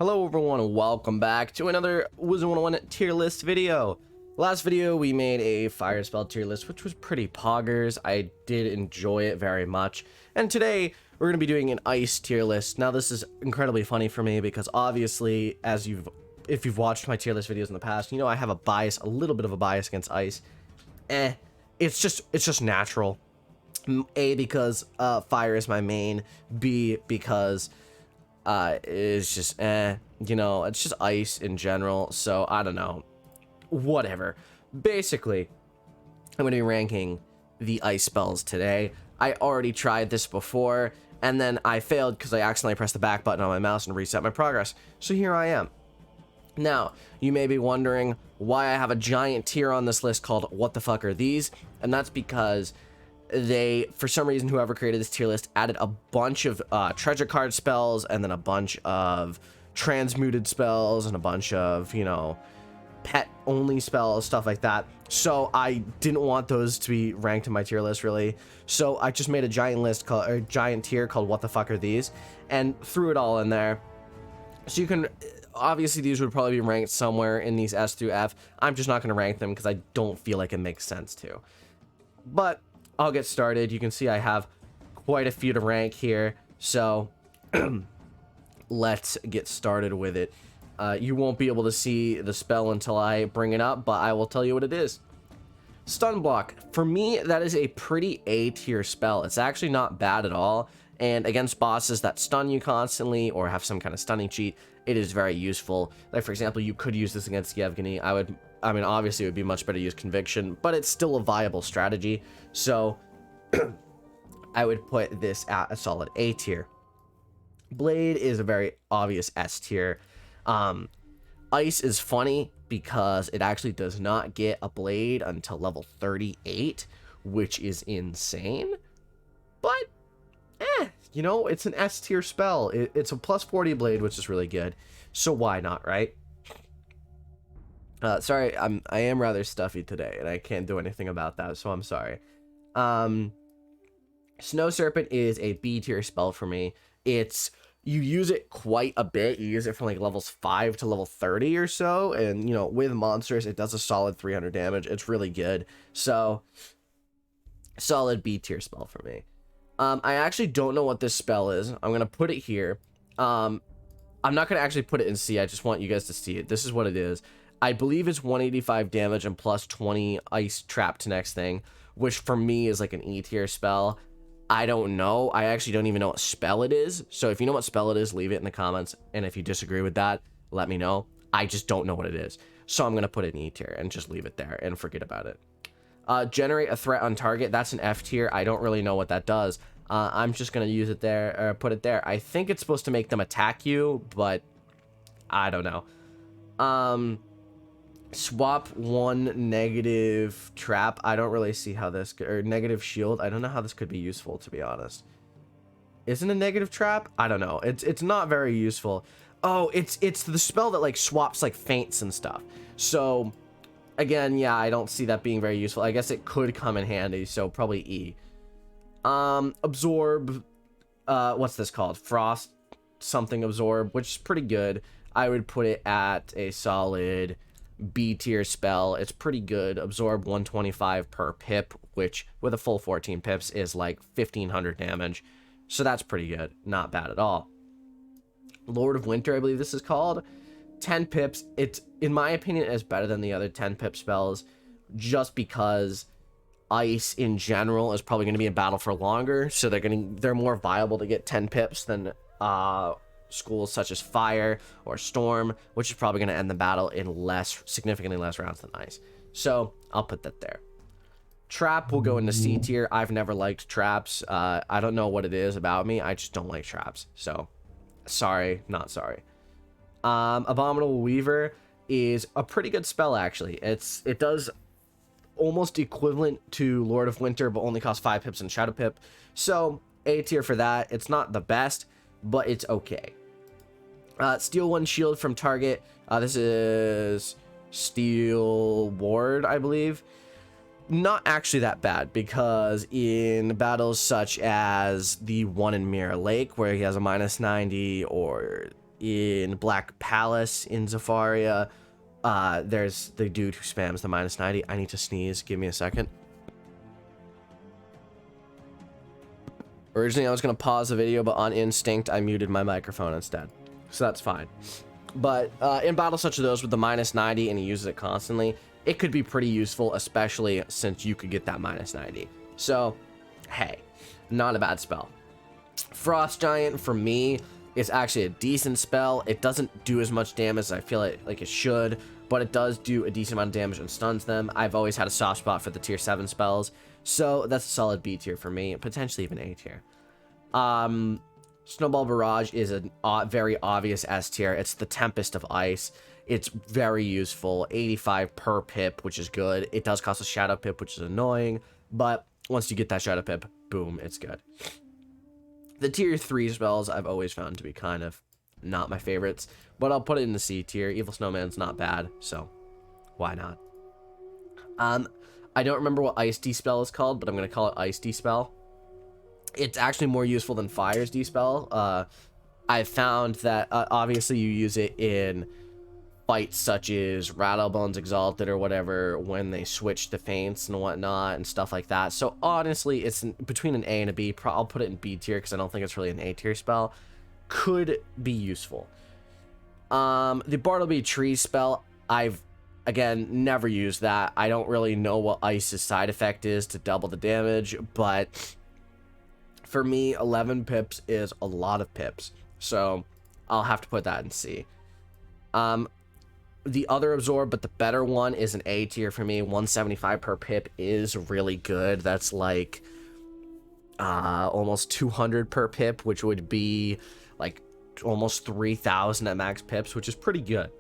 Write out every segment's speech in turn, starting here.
Hello everyone and welcome back to another Wizard101 tier list video. Last video we made a fire spell tier list which was pretty poggers. I did enjoy it very much. And today we're going to be doing an ice tier list. Now this is incredibly funny for me because obviously if you've watched my tier list videos in the past, you know I have a little bit of a bias against ice. It's just natural. A, because fire is my main. B, because it's just you know, it's just ice in general, so I don't know, whatever. Basically, I'm gonna be ranking the ice spells today. I already tried this before and then I failed because I accidentally pressed the back button on my mouse and reset my progress, so here I am. Now you may be wondering why I have a giant tier on this list called what the fuck are these, and that's because they, for some reason, whoever created this tier list added a bunch of treasure card spells and then a bunch of transmuted spells and a bunch of, you know, pet only spells, stuff like that. So I didn't want those to be ranked in my tier list, really. So I just made a giant list called, or giant tier called what the fuck are these, and threw it all in there. So you can, obviously these would probably be ranked somewhere in these S through F. I'm just not going to rank them because I don't feel like it makes sense to. But I'll get started. You can see I have quite a few to rank here, so let's get started with it. You won't be able to see the spell until I bring it up, but I will tell you what it is. Stun block. For me, that is a pretty A tier spell. It's actually not bad at all, and against bosses that stun you constantly or have some kind of stunning cheat, it is very useful. Like, for example, you could use this against Yevgeny. I mean, obviously it would be much better to use Conviction, but it's still a viable strategy. So I would put this at a solid A tier. Blade is a very obvious S tier. Ice is funny because it actually does not get a blade until level 38, which is insane. But, you know, it's an S tier spell. It's a plus 40 blade, which is really good. So why not, right? Sorry, I am rather stuffy today, and I can't do anything about that, so I'm sorry. Snow Serpent is a B tier spell for me. You use it quite a bit. You use it from like levels 5 to level 30 or so, and you know, with monsters, it does a solid 300 damage. It's really good. So, solid B tier spell for me. I actually don't know what this spell is. I'm gonna put it here. I'm not gonna actually put it in C. I just want you guys to see it. This is what it is. I believe it's 185 damage and plus 20 ice trap to next thing, which for me is like an E tier spell. I don't know. I actually don't even know what spell it is. So if you know what spell it is, leave it in the comments. And if you disagree with that, let me know. I just don't know what it is. So I'm going to put it in E tier and just leave it there and forget about it. Generate a threat on target. That's an F tier. I don't really know what that does. I'm just going to use it there, or put it there. I think it's supposed to make them attack you, but I don't know. Swap one negative trap. I don't really see how this, or negative shield. I don't know how this could be useful, to be honest. Isn't a negative trap? I don't know. It's not very useful. Oh, it's the spell that like swaps like feints and stuff. So again, yeah, I don't see that being very useful. I guess it could come in handy, so probably E. Absorb. What's this called? Frost something absorb, which is pretty good. I would put it at a solid B tier spell. It's pretty good. Absorb 125 per pip, which with a full 14 pips is like 1500 damage. So that's pretty good. Not bad at all. Lord of Winter, I believe this is called. 10 pips. It's, in my opinion, is better than the other 10 pip spells just because ice in general is probably going to be in battle for longer. So they're more viable to get 10 pips than schools such as fire or storm, which is probably going to end the battle in significantly less rounds than ice. So I'll put that there. Trap will go into C tier. I've never liked traps. I don't know what it is about me. I just don't like traps. So sorry, not sorry. Abominable Weaver is a pretty good spell, actually. It does almost equivalent to Lord of Winter, but only costs 5 pips and Shadow Pip. So A tier for that. It's not the best, but it's okay. Steal one shield from target. This is Steel Ward, I believe. Not actually that bad, because in battles such as the one in Mirror Lake, where he has a -90, or in Black Palace in Zafaria. There's the dude who spams the -90. I need to sneeze. Give me a second. Originally, I was going to pause the video, but on instinct, I muted my microphone instead. So that's fine. But in battles such as those with the -90 and he uses it constantly, it could be pretty useful, especially since you could get that -90. So, hey, not a bad spell. Frost Giant, for me, is actually a decent spell. It doesn't do as much damage as I feel like it should, but it does do a decent amount of damage and stuns them. I've always had a soft spot for the tier 7 spells, so that's a solid B tier for me, potentially even A tier. Snowball Barrage is a very obvious S tier. It's the Tempest of Ice. It's very useful. 85 per pip, which is good. It does cost a Shadow Pip, which is annoying, but once you get that Shadow Pip, boom, it's good. The tier 3 spells I've always found to be kind of not my favorites, but I'll put it in the C tier. Evil Snowman's not bad, so why not? I don't remember what Ice D-Spell is called, but I'm going to call it Ice D-Spell. It's actually more useful than Fire's D-Spell. I found that obviously you use it in fights such as Rattlebones Exalted or whatever when they switch to feints and whatnot and stuff like that. So honestly, it's between an A and a B. I'll put it in B tier because I don't think it's really an A tier spell. Could be useful. The Bartleby Tree spell, I've again never used that. I don't really know what Ice's side effect is to double the damage, but for me, 11 pips is a lot of pips, so I'll have to put that in C. The other Absorb, but the better one, is an A tier for me. 175 per pip is really good. That's like almost 200 per pip, which would be like almost 3,000 at max pips, which is pretty good.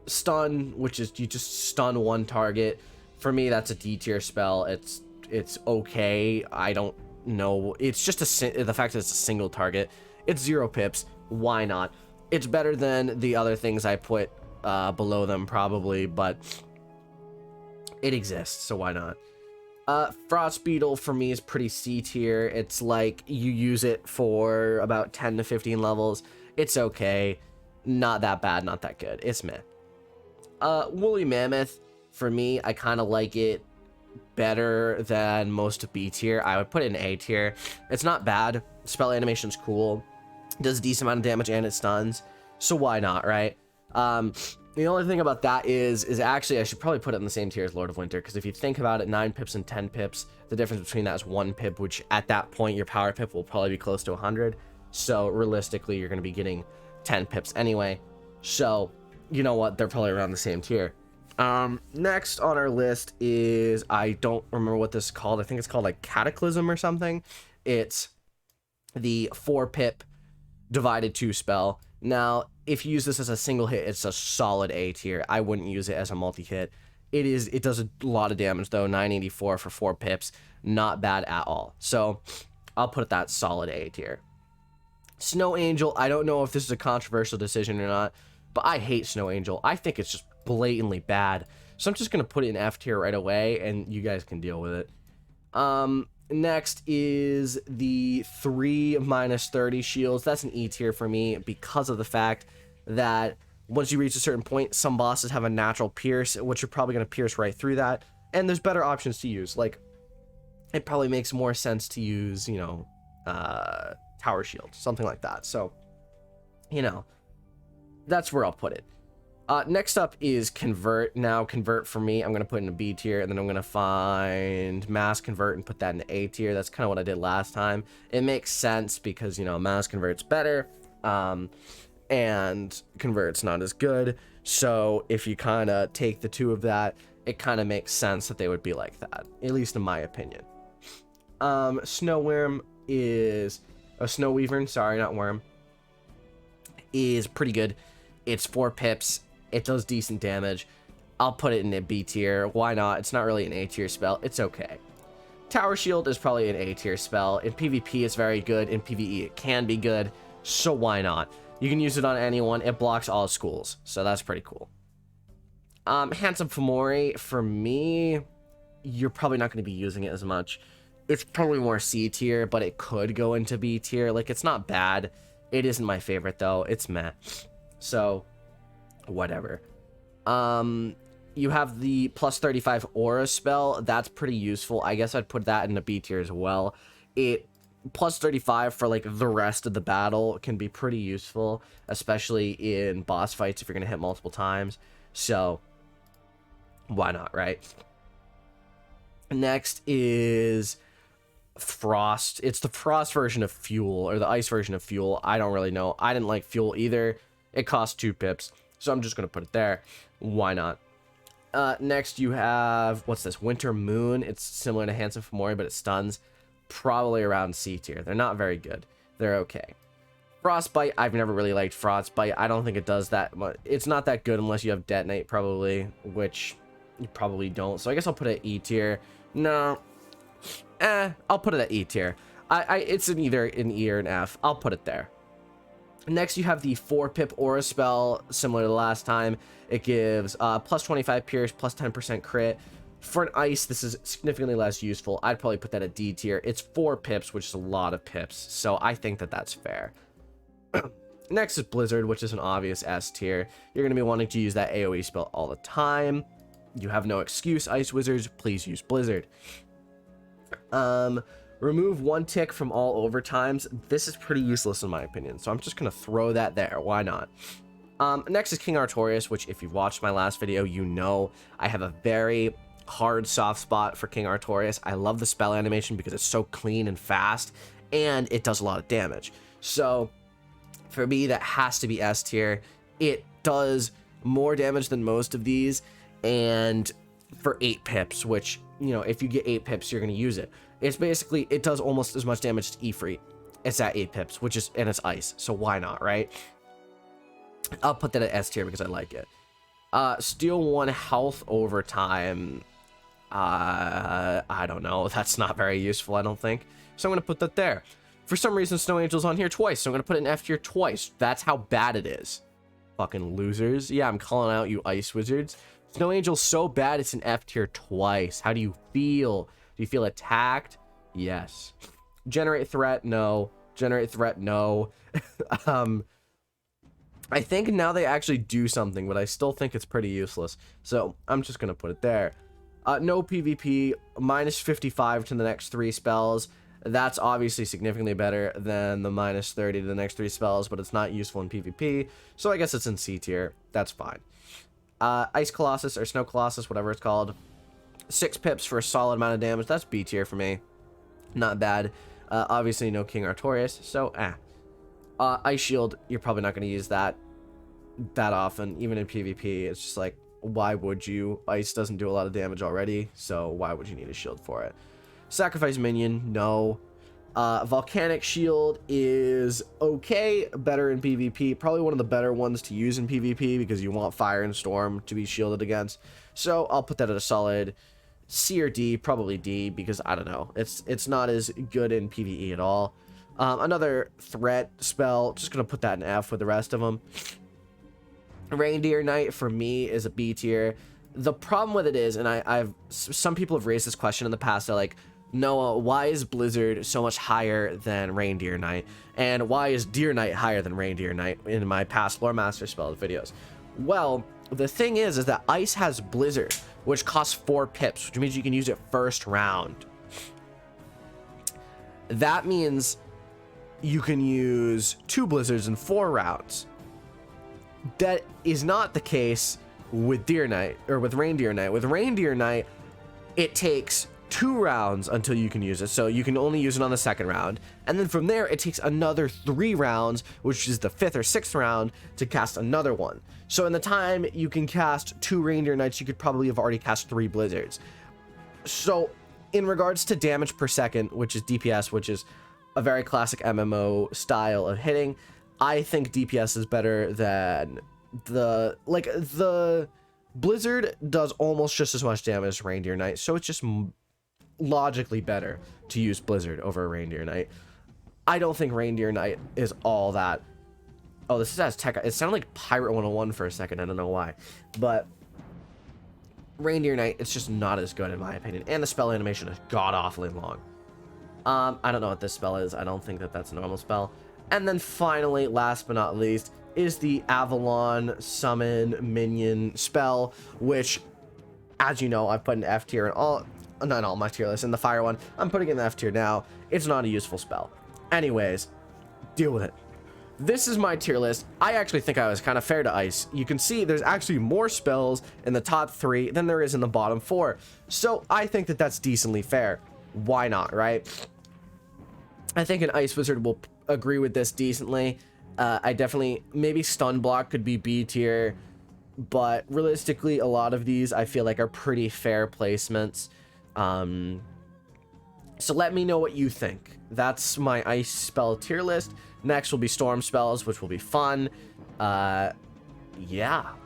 Stun, which is you just stun one target. For me, that's a D tier spell. It's okay. I don't know. It's just the fact that it's a single target. It's 0 pips. Why not? It's better than the other things I put below them probably, but it exists, so why not? Frost Beetle for me is pretty C tier. It's like you use it for about 10 to 15 levels. It's okay. Not that bad, not that good. It's meh. Woolly Mammoth, for me, I kind of like it better than most B tier. I would put it in A tier. It's not bad. Spell animation's cool. Does a decent amount of damage and it stuns, so why not, right? The only thing about that is actually I should probably put it in the same tier as Lord of Winter, because if you think about it, 9 pips and 10 pips, the difference between that is 1 pip, which at that point your power pip will probably be close to 100, so realistically you're going to be getting 10 pips anyway, so you know what, they're probably around the same tier. Next on our list is, I don't remember what this is called. I think it's called like Cataclysm or something. It's the 4 pip divided 2 spell. Now, if you use this as a single hit, it's a solid A tier. I wouldn't use it as a multi-hit. It does a lot of damage though. 984 for 4 pips, not bad at all. So I'll put that solid A tier. Snow Angel, I don't know if this is a controversial decision or not, but I hate Snow Angel. I think it's just blatantly bad. So I'm just gonna put it in F tier right away, and you guys can deal with it. Next is the 3 -30 shields. That's an E tier for me because of the fact that once you reach a certain point, some bosses have a natural pierce, which you're probably going to pierce right through that. And there's better options to use. Like, it probably makes more sense to use, you know, tower shield, something like that. So, you know, that's where I'll put it. Next up is Convert. Now, Convert for me, I'm going to put in a B tier, and then I'm going to find Mass Convert and put that in the A tier. That's kind of what I did last time. It makes sense because, you know, Mass Convert's better, and Convert's not as good. So if you kind of take the two of that, it kind of makes sense that they would be like that, at least in my opinion. Snow Worm is... Snow Weaver, sorry, not Worm, is pretty good. It's 4 pips. It does decent damage. I'll put it in a B tier. Why not? It's not really an A tier spell. It's okay. Tower Shield is probably an A tier spell. In PvP, it's very good. In PvE, it can be good. So why not? You can use it on anyone. It blocks all schools. So that's pretty cool. Handsome Fomori, for me, you're probably not going to be using it as much. It's probably more C tier, but it could go into B tier. Like, it's not bad. It isn't my favorite though. It's meh. So whatever. You have the plus 35 aura spell. That's pretty useful. I guess I'd put that in a B tier as well. It plus 35 for like the rest of the battle can be pretty useful, especially in boss fights if you're gonna hit multiple times. So why not, right? Next is Frost. It's the Frost version of Fuel, or the Ice version of Fuel. I don't really know. I didn't like Fuel either. It costs 2 pips, so I'm just gonna put it there. Why not? Next you have, what's this? Winter Moon. It's similar to Handsome Fomori, but it stuns. Probably around C tier. They're not very good. They're okay. Frostbite, I've never really liked Frostbite. I don't think it does that much. It's not that good unless you have Detonate, probably, which you probably don't. So I guess I'll put it at E tier. No. I'll put it at E tier. It's in either an E or an F. I'll put it there. Next, you have the 4-pip aura spell, similar to the last time. It gives plus 25 pierce, plus 10% crit. For an ice, this is significantly less useful. I'd probably put that at D tier. It's 4 pips, which is a lot of pips, so I think that that's fair. Next is Blizzard, which is an obvious S tier. You're going to be wanting to use that AoE spell all the time. You have no excuse, Ice Wizards. Please use Blizzard. Remove 1 tick from all overtimes. This is pretty useless in my opinion, so I'm just going to throw that there. Why not? Next is King Artorias, which if you've watched my last video, you know I have a very hard soft spot for King Artorias. I love the spell animation because it's so clean and fast, and it does a lot of damage. So for me, that has to be S tier. It does more damage than most of these, and for 8 pips, which, you know, if you get 8 pips, you're going to use it. It's basically, it does almost as much damage as Ifrit. It's at 8 pips, which is, and it's ice, so why not, right? I'll put that at S tier because I like it. Steal 1 health over time. I don't know. That's not very useful, I don't think. So I'm going to put that there. For some reason, Snow Angel's on here twice, so I'm going to put it in F tier twice. That's how bad it is. Fucking losers. Yeah, I'm calling out you Ice Wizards. Snow Angel's so bad, it's an F tier twice. How do you feel? Do you feel attacked? Yes. Generate threat? No. Generate threat? No. I think now they actually do something, but I still think it's pretty useless. So I'm just going to put it there. No PvP, minus 55 to the next 3 spells. That's obviously significantly better than the minus 30 to the next 3 spells, but it's not useful in PvP. So I guess it's in C tier. That's fine. Ice Colossus, or Snow Colossus, whatever it's called. 6 pips for a solid amount of damage. That's B tier for me. Not bad. Obviously no King Artorias, so Ice Shield, you're probably not going to use that often, even in PvP. It's just like, why would you? Ice doesn't do a lot of damage already, so why would you need a shield for it? Sacrifice Minion, no. Volcanic Shield is okay, better in PvP. Probably one of the better ones to use in PvP because you want Fire and Storm to be shielded against. So I'll put that at a solid C or D, probably D, because I don't know. It's not as good in PvE at all. Another threat spell, just going to put that in F with the rest of them. Reindeer Knight for me is a B tier. The problem with it is, and some people have raised this question in the past, they're like, Noah, why is Blizzard so much higher than Reindeer Knight? And why is Deer Knight higher than Reindeer Knight in my past Lore Master Spells videos? Well, the thing is that Ice has Blizzard, which costs 4 pips, which means you can use it first round. That means you can use 2 Blizzards in 4 rounds. That is not the case with Deer Knight, or with Reindeer Knight. With Reindeer Knight, it takes 2 rounds until you can use it, so you can only use it on the 2nd round, and then from there it takes another 3 rounds, which is the 5th or 6th round, to cast another one. So in the time you can cast 2 Reindeer Knights, you could probably have already cast 3 Blizzards. So in regards to damage per second, which is DPS, which is a very classic MMO style of hitting, I think DPS is better than the Blizzard does almost just as much damage as Reindeer Knight, so it's just logically better to use Blizzard over Reindeer Knight. I don't think Reindeer Knight is all that. Oh, this is Aztec. It sounded like Pirate 101 for a second. I don't know why, but Reindeer Knight, it's just not as good in my opinion, and the spell animation is god awfully long. I don't know what this spell is. I don't think that that's a normal spell. And then finally, last but not least, is the Avalon Summon Minion spell, which, as you know, I've put in F tier in all, not all my tier lists. In the fire one, I'm putting it in the F tier now. It's not a useful spell. Anyways, deal with it. This is my tier list. I actually think I was kind of fair to ice. You can see there's actually more spells in the top 3 than there is in the bottom 4. So I think that that's decently fair. Why not, right? I think an ice wizard will agree with this decently. I definitely, maybe stun block could be B tier, but realistically, a lot of these I feel like are pretty fair placements. So let me know what you think. That's my ice spell tier list. Next will be storm spells, which will be fun. Yeah,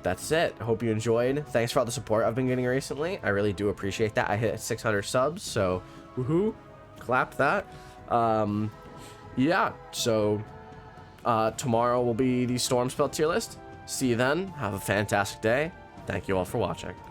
that's it. I hope you enjoyed. Thanks for all the support I've been getting recently. I really do appreciate that. I hit 600 subs, so woohoo, clap that. Yeah, so tomorrow will be the storm spell tier list. See you then. Have a fantastic day. Thank you all for watching.